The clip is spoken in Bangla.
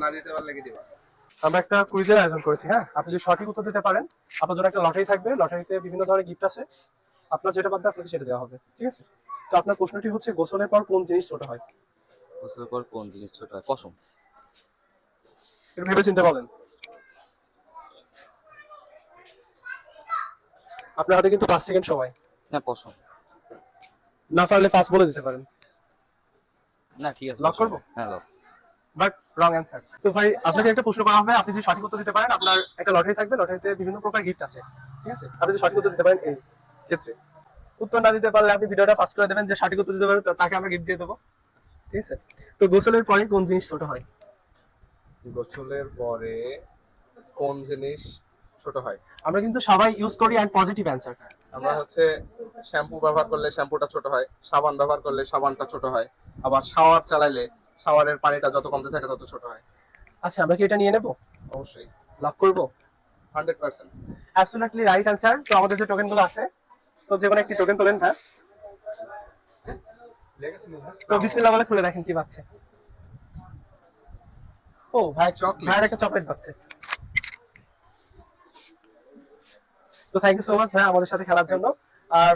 না দিতে পারলে কি দিবা? আমরা একটা কুইজের আয়োজন করেছি, হ্যাঁ। আপনি যদি সঠিক উত্তর দিতে পারেন আপনার জন্য একটা লটারি থাকবে, লটারিতে বিভিন্ন ধরনের গিফট আছে। আপনার যেটা বাদ আপনাকে সেটা দেওয়া হবে, ঠিক আছে? তো আপনার প্রশ্নটি হচ্ছে, গোসলের পর কোন জিনিস ছোট হয়? গোসলের পর কোন জিনিস ছোট হয়? পশম। একটু ভেবে চিন্তে বলেন। আপনার হাতে কিন্তু 5 সেকেন্ড সময়। হ্যাঁ, পশম। না পারলে 5 বলে দিতে পারেন। না, ঠিক আছে, লক পশম। করবো? হ্যাঁ, লক। But wrong answer. তো ভাই আপনাকে একটা প্রশ্ন করা হবে, আপনি যদি সঠিক উত্তর দিতে পারেন আপনার একটা লটারি থাকবে, লটারিতে বিভিন্ন প্রকার গিফট আছে, ঠিক আছে? আপনি যদি সঠিক উত্তর দিতে পারেন এই ক্ষেত্রে, উত্তর না দিতে পারলে আপনি ভিডিওটা পাস করে দেবেন, যে সঠিক উত্তর দিতে পারে তাকে আমরা গিফট দিয়ে দেবো, ঠিক আছে? তো গোসলের পরে কোন জিনিস ছোট হয়? গোসলের পরে কোন জিনিস ছোট হয়? আমরা কিন্তু সবাই ইউজ করি অ্যান্ড পজিটিভ অ্যান্সার। আমরা হচ্ছে শ্যাম্পু ব্যবহার করলে শ্যাম্পুটা ছোট হয়, সাবান ব্যবহার করলে সাবানটা ছোট হয়, আবার শাওয়ার চালাইলে শাওয়ারের পানিটা যত কমতে থাকে তত ছোট হয়। আচ্ছা, আমরা কি এটা নিয়ে নেব? অবশ্যই, লাভ করবো? 100%। Absolutely right answer. তো আমাদের যে টোকেন গুলো আছে, তো যে কোনো একটি টোকেন তোলেন, হ্যাঁ। তো বিসমিল্লাহ বলে খুলে দেখেন কি পাচ্ছে। ও ভাই, চকলেট। ভাইয়ের একটা চকলেট পাচ্ছে। তো থ্যাংক ইউ সো মাচ ভাই আমাদের সাথে খেলার জন্য। আর